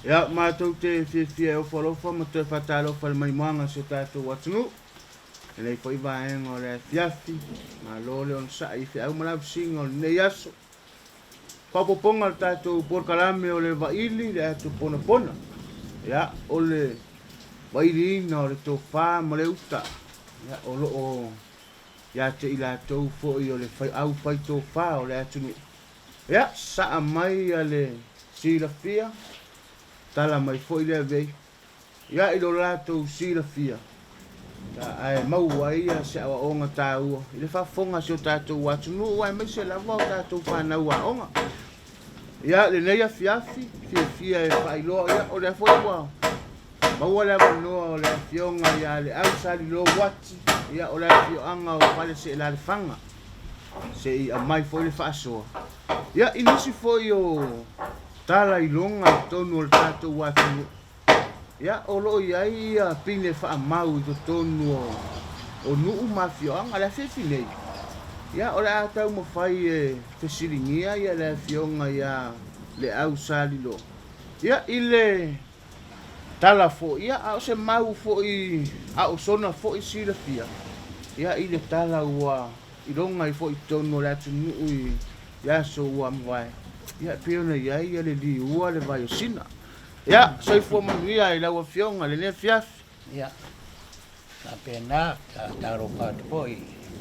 Ya mātou te whiawhia o whalofa ma te whatalofa le maimuanga se tātou atunu. E nei whai vaenga o le fiafi, ma lole on sa i whiau malau singa o nei aso. Papoponga le tātou porkalame o le Vaili le atu pona pona. Ya o le Vaili ina o le tō whā ma le uta. Ya o lo o ya te ila tau fōi o le whai au whai tō whā o le atunu. Ya saa mai a le sila fia. Tala mai foi le vei. Ya ilo lato sila fia. Ta ai mau ai se awa onga tāua. Ile fa fonga se o tātou watu nu wai mai se lava o tātou whanau a onga. Ya le neia fiafi, fia e whailoa ya o le foi wao. Maua le wanoa o le fionga ya le Leausalilo wati. Ya o le fionga o pale se la le fanga. Se i a mai foi le whaasoa. Ya inisi foi o tala i longa tonu o le tātou watu. Ya o loo iai ia pine wha mau i to tonu o nuu mafioanga le whiwhi nei. Ya o le atau mawhai e whesiringia ia le fionga ia le Leausalilo. Ya i le tala fo ia a o se mau fo i a o sona fo i sila fia. Ya i le tala ua i longa i fo i tonu o le atu nuu i yaso ua mwai. Ya piona ia ia le li ua le vai o sina. Ya sai fua manuia i laua fionga le ne fiafi. Ya. Na pena ta taro pat poi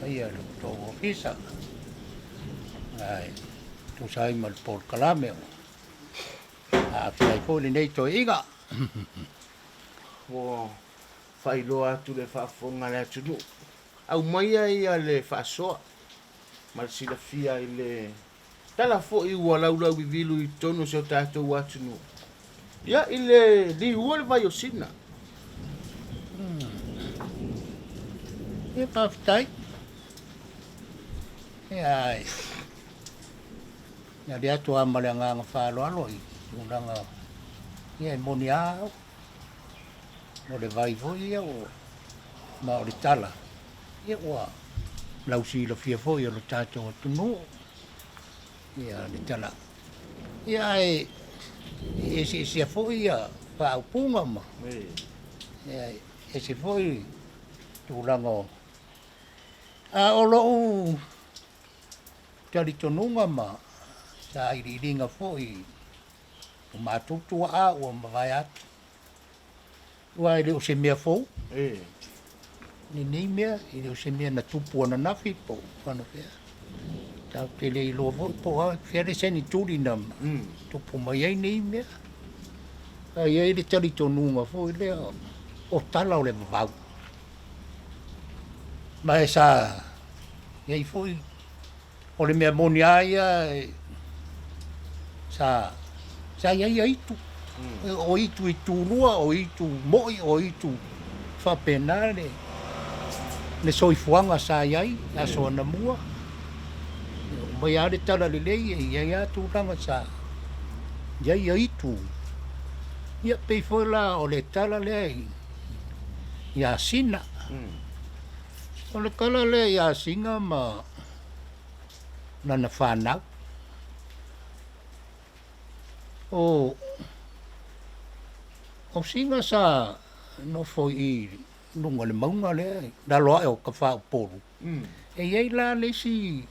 ia lo to ofisa. Ai tu sai mal por kalame. A sai ko le nei to iga. Wo fai loa tu le fa fonga le tunu. Au mai ia le fa so. Mal sila fia i le tala fo i ua laulau i vilu i tono se o tātou atunu. Ia i le li ua le vai o sina. Ia paftai. Ia ai. Ia dia tu amale anga whalo aloi. Unanga. Ia moni au. O le vai foi ia o ma o le tala. Ia ua Leausalilo fia foi o le tātou atunu. Ia le tala. Ia e se foi ia pa upunga ma. Ia e se foi tulango. A o lo tali tonunga ma sa iriringa foi o matutua a o mawai atu. Ua ele o se mea fou. Ni mea ele o se mea na tupu ana nafi po whana fea. Tau te lei loa po a whiare seni turi nam. Tupu mai ai nei mea. Ai ai le tali tonunga fo i lea o tala o le vavau. Ma e sa iai fo i o le mea moni aia sa iai aitu. O itu i tūrua, o itu moi, o itu whapenare. Le soifuanga sa iai, a soa na mua. Mai are tala le lei, iai atu ranga sa. Iai aitu. Ia pei foi la o le tala le ia sina. O le kala le ia singa ma nana whanau. O singa sa no foi i lunga le maunga le da loa e o ka wha poru. E iei la le si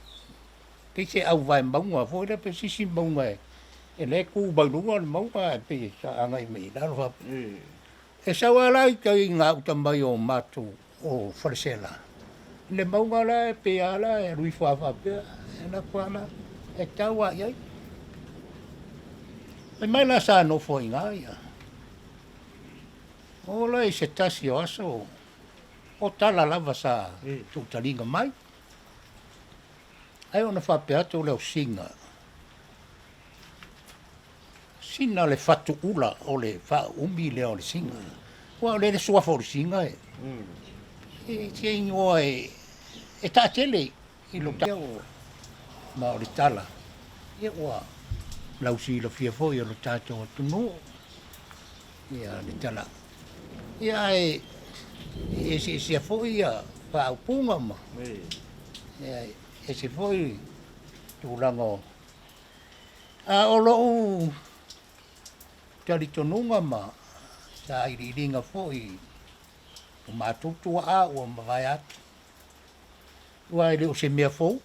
ke se au vai maunga foi le pe si maunga e le ku bailunga le maunga e pe sa anga i mei la loa. E sa wala i ka i ngā uta mai o matu o wharesela. Le maunga la e pe ala e rui whawa pia e na kuana e tau a iei. E mai la sa no foi ngā ia. Ola i se tasi o aso, o tala lava sa tūtalinga mai. Ai ona whape atu leo singa. Sina le whatu ula o le wha umi leo le singa. Ua o le suafa o le singa e. E tia ingoa e tātele i lo tau ma o le tala. Ia ua Leausalilo fia foi o lo tātou atunu. Ia le tala. Ia e se foi ia pa upunga ma. Ia e se foi tulango. A o lo tali tonunga ma sa iriringa foi o matutua a o mawai atu. Ua ele o se mea fou.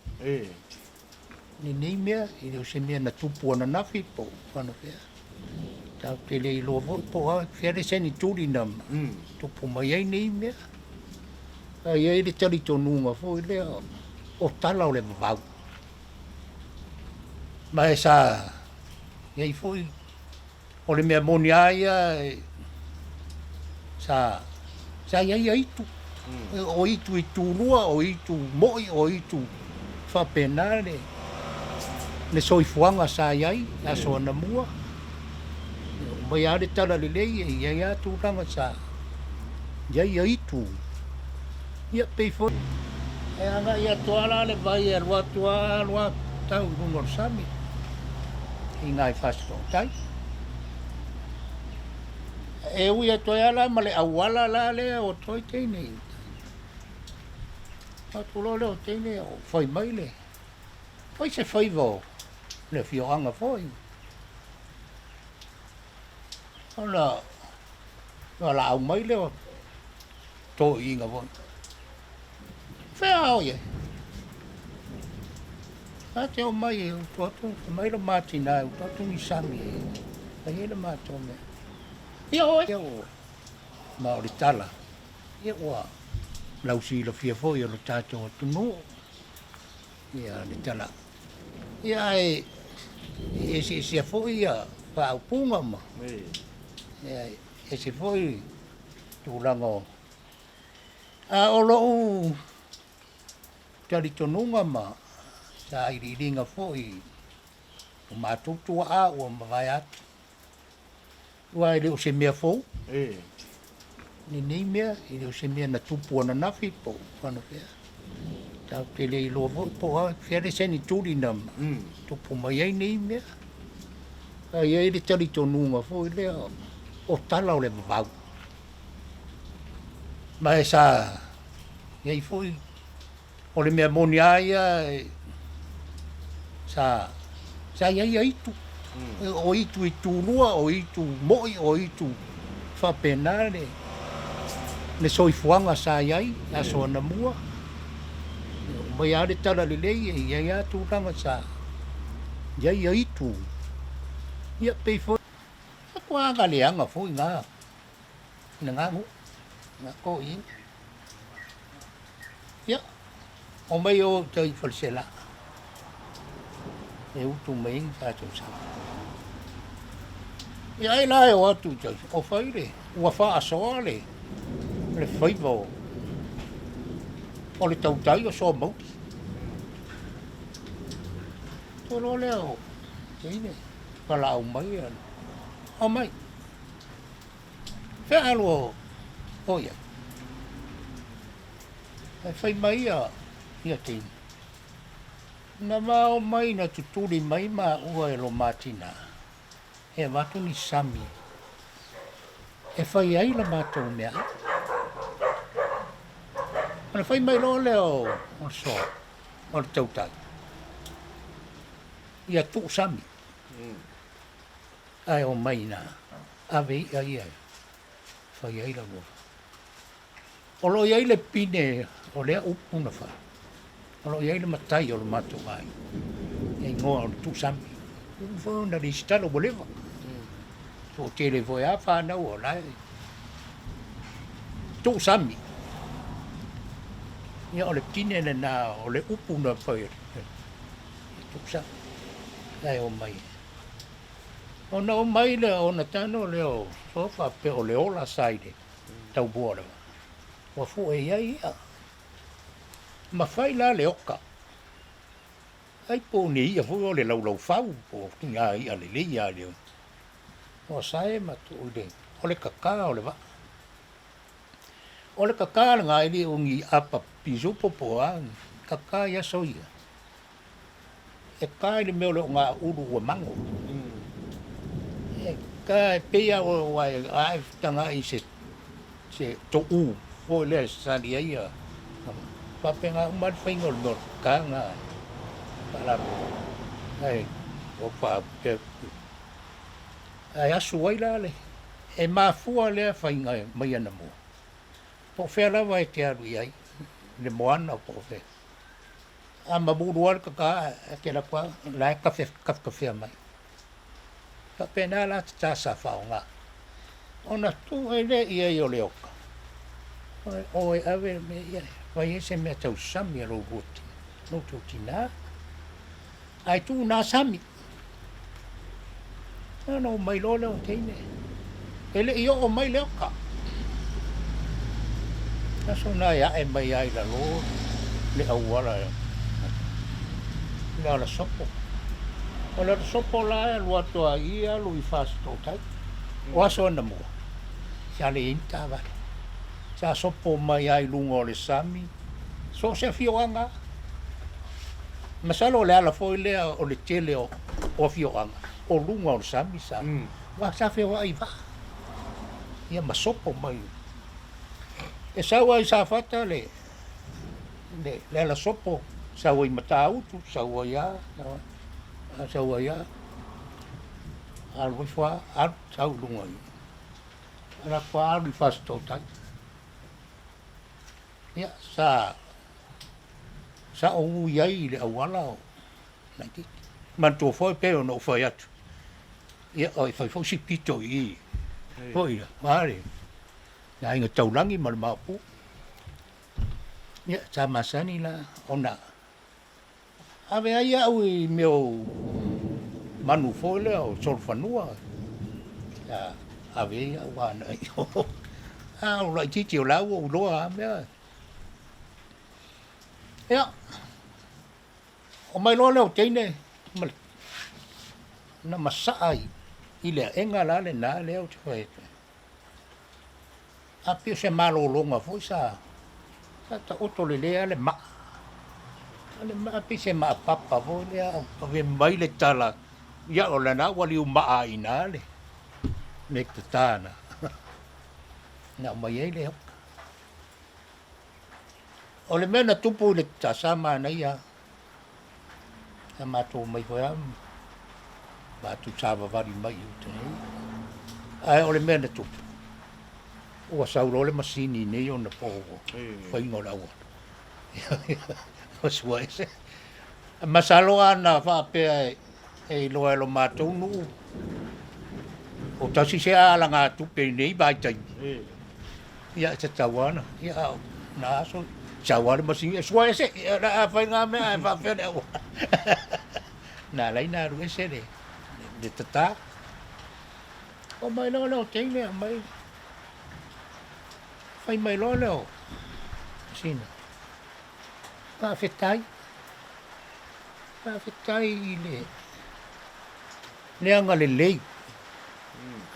Ni mea, ele o se mea na tupu ana nafi po, whana whea. Tau te le ilo fo, po a where seni turi na tupu mai ai ni mea. Ai ele tali tonunga foi lea o tala o le mawau. Ma e sa, iei foi, o le mea moni aia, sa iei aitu. O itu i tūrua, o itu moi, o itu whapenare. Ne soifuanga sa iei, a soa na mua. Mai are tala le lei, iei a tūranga sa iei aitu. Ia pei foi. E anga ia toala le vai e lua tua, lua tau rungor sami. I ngai whasto tai. E ui e toi ala ma le awala la le o toi teinei. A tulo le o teinei o whai mai le. Whai se whai vo le whioanga whai. Ona la au mai le o to inga whai. Whea o ye. A te o mai e utoatu, mai la mātina e utoatu ni sami e. A he la mātou mea. Ia o e o maori tala. Ia oa Leausalilo fia foi o lo tātou atunu. Ia le tala. Ia e se foi ia whaupunga ma. Ia e se foi tūrango. A o lou tali tonunga ma. Sa iriringa foi o matutua a o mawai atu. Ua ele o se mea fou. Ni mea, ele o se mea na tupu ana nafi po, whana whea. Tau te le ilo fo, po a where seni turi na tupu mai ai ni mea. Ai ele tali tonunga foi lea o tala o le mawau. Ma e sa, iei foi, o le mea moni aia, sa iei aitu. O itu i tūrua, o itu moi, o itu whapenare. Ne soifuanga sa iei, a soa na mua. Mai are tala le lei, iei a tūranga sa iei aitu. Ia pei foi. A kua anga leanga foi ngā. Na ngā ngu. Ngā ko i. Ia. O mai o tei whalsela. E utu mai tātou sa. Ia e lai o atu tau, o whaire, ua wha asoa le whaiva o le tautai o soa mauti. Toro leo, teine, whala au mai anu. O mai, whea alo o ia. E whai mai ia teine. Na mao mai na tuturi mai ma ua e lo matina. E watu ni sami. E whai ai la mātou mea. Ana whai mai lo leo o so. O le tautai. Ia tu sami. Ai o mai na. Ave ai ai. Whai ai la lo. O lo iai le pine o lea upuna wha. O lo iai le matai o le mātou ai. E ngoa o le tu sami. Ufo na li stalo boleva. O tele voi a whanau o lai. Tō sami. Ia o le kine na nā o le upu na whai. Tō sami. Ai o mai. O na o mai le o na tano le o sofa pe o le ola saide. Tau bua lewa. Wa fu e ia ia. Ma whai la le oka. Ai po ni ia fu o le lau fau. Po tinga ia le le ia leo. O sae matu ude, o le kaka o le wa. O le kaka ngā ili o ngi apa piso popoa, kaka ia soia. E ka ili meo le o ngā uru ua mango. E ka e pea o wai ae tanga i se to u, o le sali ia. Pape ngā umar whaingo le nor ka ngā. Palapo. Ai, o pa pe. Ai asu ai la le. E mafua lea whainga mai ana mua. Po whea lawa e te aru iai. Le moana po whea. A maburu al kaka e ke la kwa. La e kawhia mai. Ka pena la te tāsa whao ngā. Ona tu e le iai o le oka. O e awe me iai. Vai e se mea tau sami a rou roti. No tau tina. Ai tu nā sami. No mai lo leo teine. Ele i o mai leo ka. Aso nā ia e mai ai la lo. Le awala e. Le ala sopo. O le sopo la e lua toa ia lu i whāsito tai. O aso ana mua. Sia le inta vare. Sia sopo mai ai lunga o le sami. So se fioanga. Masalo le ala foi lea o le tele o fioanga. O lunga o sami sa. Wa sa fe wa iva. Ia masopo mai. E sa wa sa fata le la sopo sa wa matau tu sa wa ya. Sa wa ya. Al wa fa al sa lunga. Ala fa al fasto tai. Ia sa o iai le awala o. Nanti. Man to foi pe o no foi atu. Ia o foi foi si pito i. Foi vale. Ya inga taulangi mal mapu. Ia sa masani la ona. Ave ai au i meu manu foi le o solfanua. Ya ave wa na. Ah, o lai titi o lau o loa mea. Ia. O mai loa leo teine. Na masai. I le enga la le nā leo te whae. A pio se malo longa fo sa. Sa ta oto le lea le maa. Le maa pi se maa papa fo lea. Ave mai le tala. Ia o le nā wali o maa i nā le. Mek te tāna. Nā mai ei le hoka. O le mea na tupu le ta sama nei a. Na mātou mai koe am. Mātou tāwa vari mai u te nei. Ai o le mea na tupu. Ua sauro le masini nei o na pōgo. Whaingo raua. O sua ese. Masalo ana whapea e loa lo mātou nuu. O tasi se ala ngā tupe nei baitai. Ia te tawana. Ia na aso. Tawana masini. Sua ese. Ia whainga mea e whapea le aua. Nā lai nā ru ese le. Le tata. O mai lo leo teine a mai. Whai mai lo leo. Sina. Ka whetai. Ka whetai i le. Leanga le lei.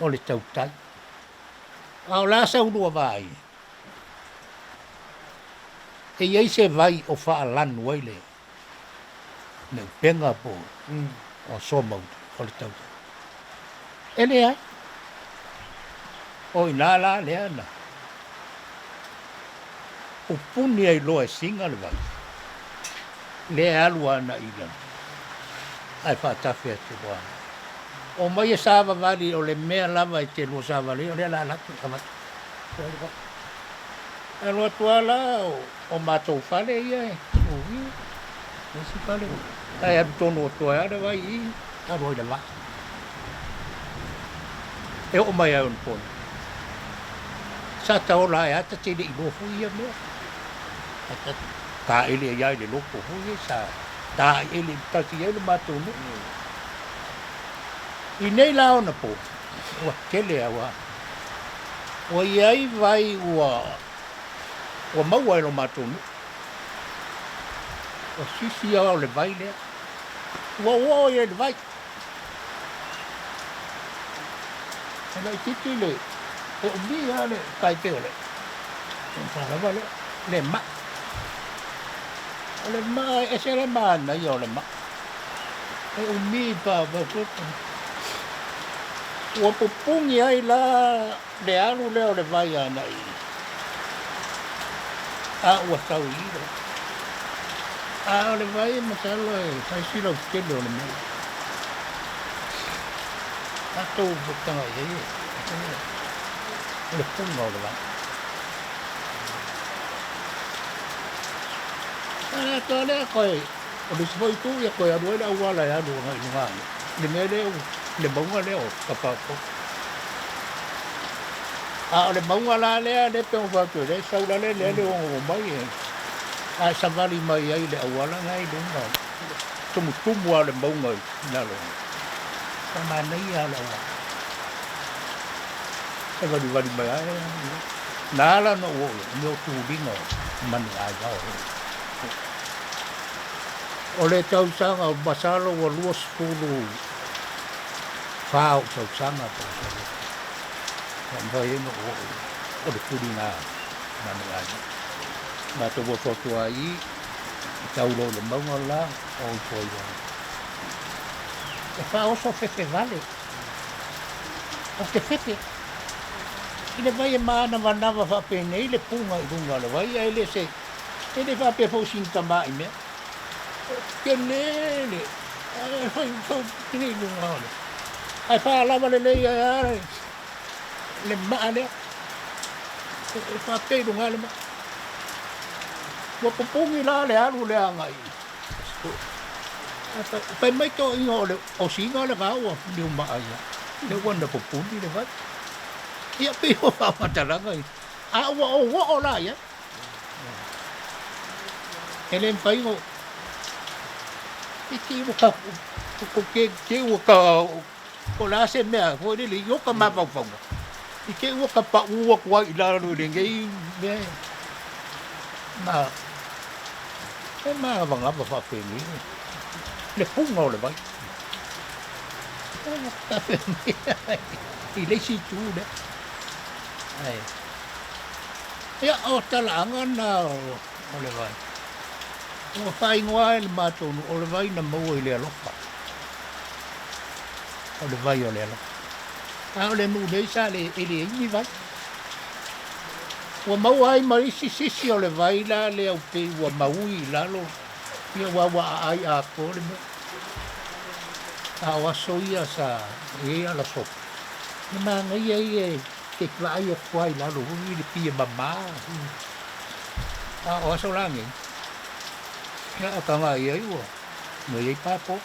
O le tautai. Ao la sa unua vai. E iei se vai o wha lanu ai le. Neu penga po. O somau. O le tautai. Ele ai. O ina la le ana. O puni ai loa singa le vai. Le alu ana ila. Ai whaatafi atu wana. O mai e sāwa wari o le mea lava i te lua sāwa le o le la latu kamatu. E loa tuala o mātou whale ia e. O i. Nesi whale. Ai atu tono o toa ara vai i. Aroi le maa. E o mai au npona. Sa taola e ata te le ilofu ia mea. Ka ele e iai le loko hui e sa. Ta ele tasi ele mātou no. I nei la ona po. Ua kele awa. Ua iai vai ua maua ilo mātou no. Ua sisi au le vai lea. Ua ua ia le vai. Ela i titi le. E umi ha le kai peo le. Whakawa le. Le ma. O le ma e se le ma na i o le ma. E umi pa wakuta. Ua pupungi ai la le alu leo le vai ana i. A ua sau i le. A o le vai masalo e sai sila ukele o le mai. Ato butanga ye. Le pungo le ba. Ana tole koi. O le foi tu ya koi anu la wala ya no ngai ngai. Le mele le bonga le o kapapo. A le bonga la le pe o va tu le sa la le o mai. A sa vali mai ai le awala ngai dunga. Tumu ale bonga na lo. Sama nei ala wa. Sa vali mai ai. Nala no o no tu dino man ai ga. O le tau sanga o masalo o luas pulu whao tau sanga tau sanga. Vai eno o le puri ngā manu ai. Nā tau o totua i tau lo le maunga la o i poi wa. E wha oso fefe vale. O te fefe. I le vai e maana wanawa whapene i le punga i runga le vai. E le se. E le whape fausinta mai mea. Ke lele. Ai kini lunga ole. Ai fa lava le lei ai. Le male. E fa te lunga le ma. Wa popongi la le alu le angai. Pai mai to inga ole o singa le gaua ni uma ai. Le wanda popongi le vai. Ia pe o fa matalanga. A o la ya. Ele pai ngo Iki waka ke waka ko la se mea ko le yo ka ma pa pa Ike waka pa u wa i la no le ngai me ma va nga pa pe ni le punga le vai I le si tu le ai ya o tala ngana o le vai o fai ngoa le mato o le vai na mau i le alofa o le vai o le alofa a le nu nei sa le ele ni vai o mau ai mai si o le vai la le au pe o mau I lalo ia wa ai a ko le me a wa so ia sa e ala so ni ma ngai ai ke vai o kwai lalo ni le pia mama a o so la ngi ya ka mai ai o no ai papo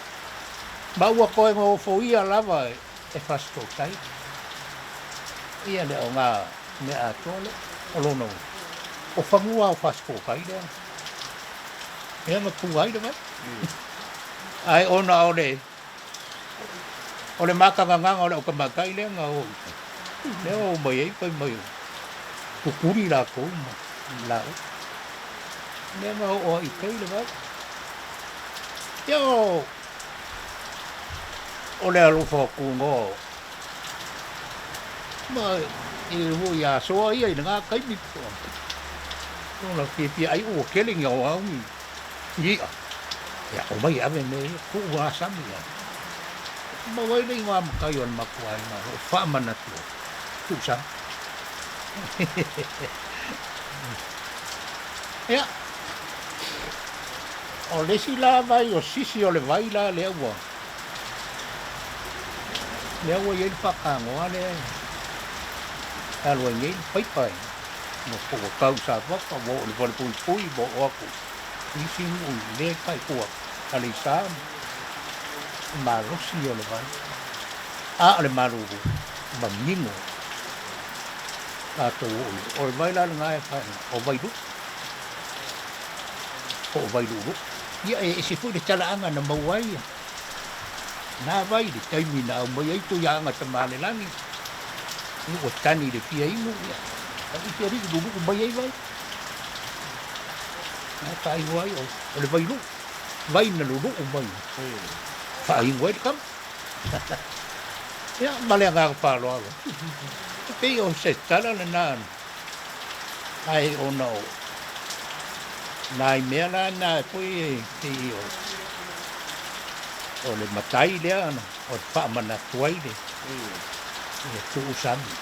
ba wa ko ngo fo ia lava e fasto tai ia le o nga me a tole o lo no o famua o fasto kai le e ma ku ai le mai ai ona o le maka nga o le o ka makai le nga o le o mai ai pai mai ku kuri la ko la le ma o I kai le mai yo o le alu fo ku ngo ma I wo ya so ai nga kai mi ko no la pi ai o kele nga o ni ya o mai ave me ku wa sa mi ya ma wai le nga ma kai on ma ku ai ma fa mana tu sa ya o le si la vai o sisi o le vai la le ua I fa ka ngoa le alwa ngai pai no ko ka sa va ka wo le pui bo o ku I sin u le kai ku ali sa ma ro si o le vai a le maru ma mingo a to o le vai la ngai fa o vai du o vai du ia e si fu de tala anga na mawai na vai de tai mina o mai ai to ya nga tamale langi ni o tani de pia I no ia ai te ri du ku mai ai vai na tai vai o le vai na lu o mai fa ai vai kam ia male nga pa lo pe o se tala na ai o no nai mea la na pui ti o le matai lea ana o le whaamana tuai le le tu usami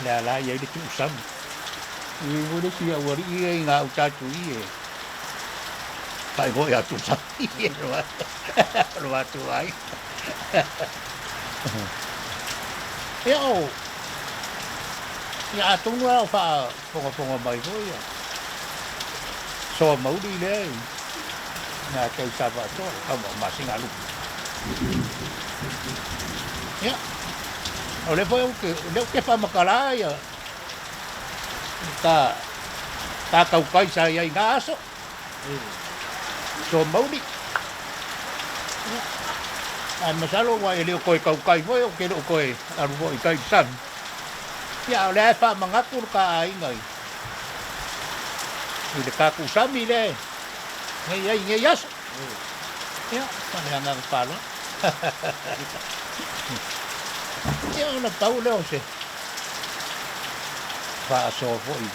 le ala iai le tu usami I wore si a wari I ngā utatu I pai hoi atu usami roa tu ai Ia o. Ia atunu au wha ponga mai hoi ia. Soa mauri le. Nga kei sawa soa, kau masinga lupu. Ia. O le foi o ke whamakara ia. Ta kaukai sa ia i ngā aso. Soa mauri. Ai masalo wa ele koe kaukai foi o ke lo koe aru foi kai san. Ia o le fa mangaku ka ai ngai. I le kaku sami le. Ngai yas. Ia, mana nga palo. Ia na tau le o se. Fa so foi.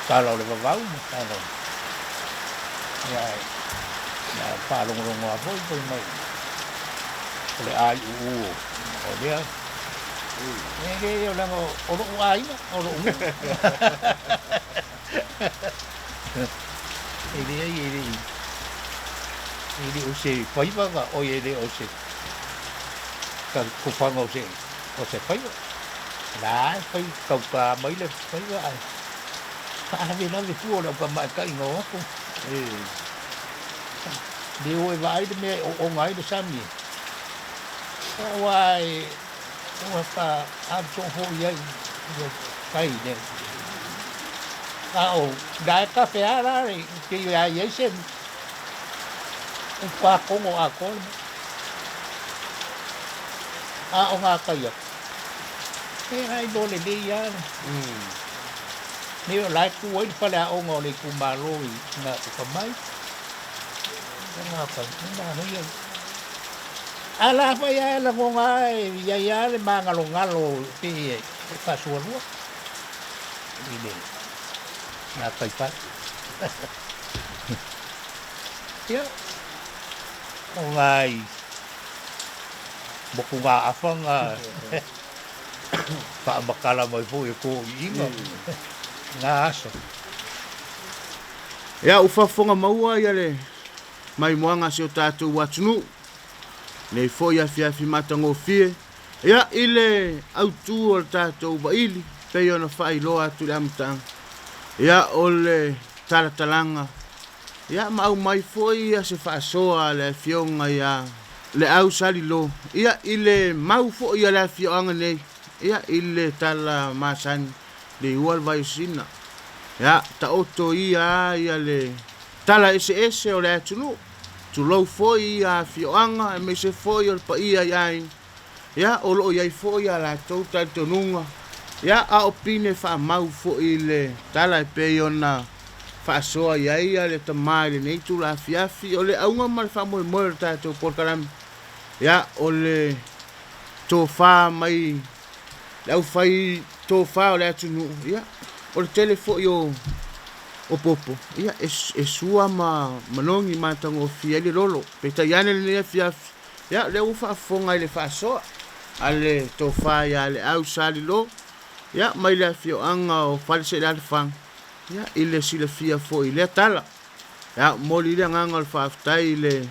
Talo le vavau, talo. Ia. Na palo ngrongo a foi mai. Le ai o dia eu lango o ai o ele o se pai va o ele o se ka ku fango se o se pai la pai ka mai le pai va ai vi na vi fu o ka mai ka ingo ko de o vai de me o ngai de sami Wai, pa abso ho ia kai ne. O dai café ara que ia esse pa como a con. O nga kai. Ai do le dia. Ni lai ku oi pa la o ngole ku malo na ka mai. Nga pa na ia. Ala fa ya la ngonga ya le ngalo ti fa suo. Ide. Na kai pa. Ya. Ngai. Boku ga afanga. Pa bakala mai fu ko inga. Ngaso. Ya ufafonga maua ya le. Mai moanga se o tātou watunu. Nei foi a fiafi matango fie. Ia ile autu o tātou Vaili. Pei ona whai loa atu le amutang. Ia ole talatalanga. Ia mau mai foi ia se whaasoa le fionga ia Leausalilo. Ia ile mau fo ia le fionga nei. Ia ile tala masani le ual vai sina. Ia ta oto ia le tala ese o le atunu. Tu lau foi a fioanga e me se foi o pa ia iai. Ia o lo iai foi a la tau tonunga. Ia a opine fa mau foi le tala e pe ona fa soa iai le tamai le nei tu la fiafi o le aunga mal fa mo mo tatou por kalam. Ia o le tofa mai lau fai tofa o le atunu. Ia o le telefo o popo. Ia e sua manongi matango fiele lolo. Peta iane le nea fiafi. Ia le ufa fonga le fasoa. Ale tofa ia le Leausalilo. Ia mai le fio anga o false le alfang. Ia ile sile fia fo ile tala. Ia moli le nganga le faaftai le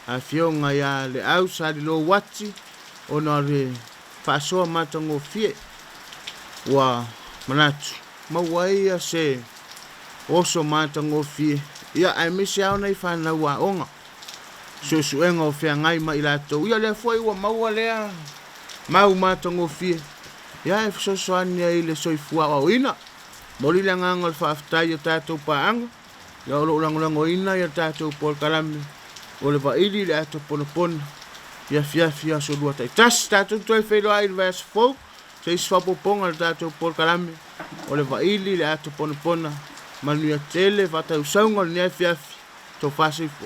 a fionga ia le Leausalilo wati. Ona le fasoa matango fie. Wa manatu. Mawai ia se oso matango fie. Ia ai misi au nei whanau wa onga. Suenga o whea ngai ma i lato. Ia le foi wa maua lea. Mau matango fie. Ia e sosoania i le soifua o ina. Mori le nganga le whaaftai o tātou paanga. Ia o lo ulangulango ina i tātou por kalame. O le Vaili le ato ponopona. Ia fiafia so lua taitas. Tātou toi whelo ai le verse 4. Se iswapoponga le tātou por kalame. O le Vaili le ato ponopona. Manuia tele vata usaunga ni fiafi to fasi fo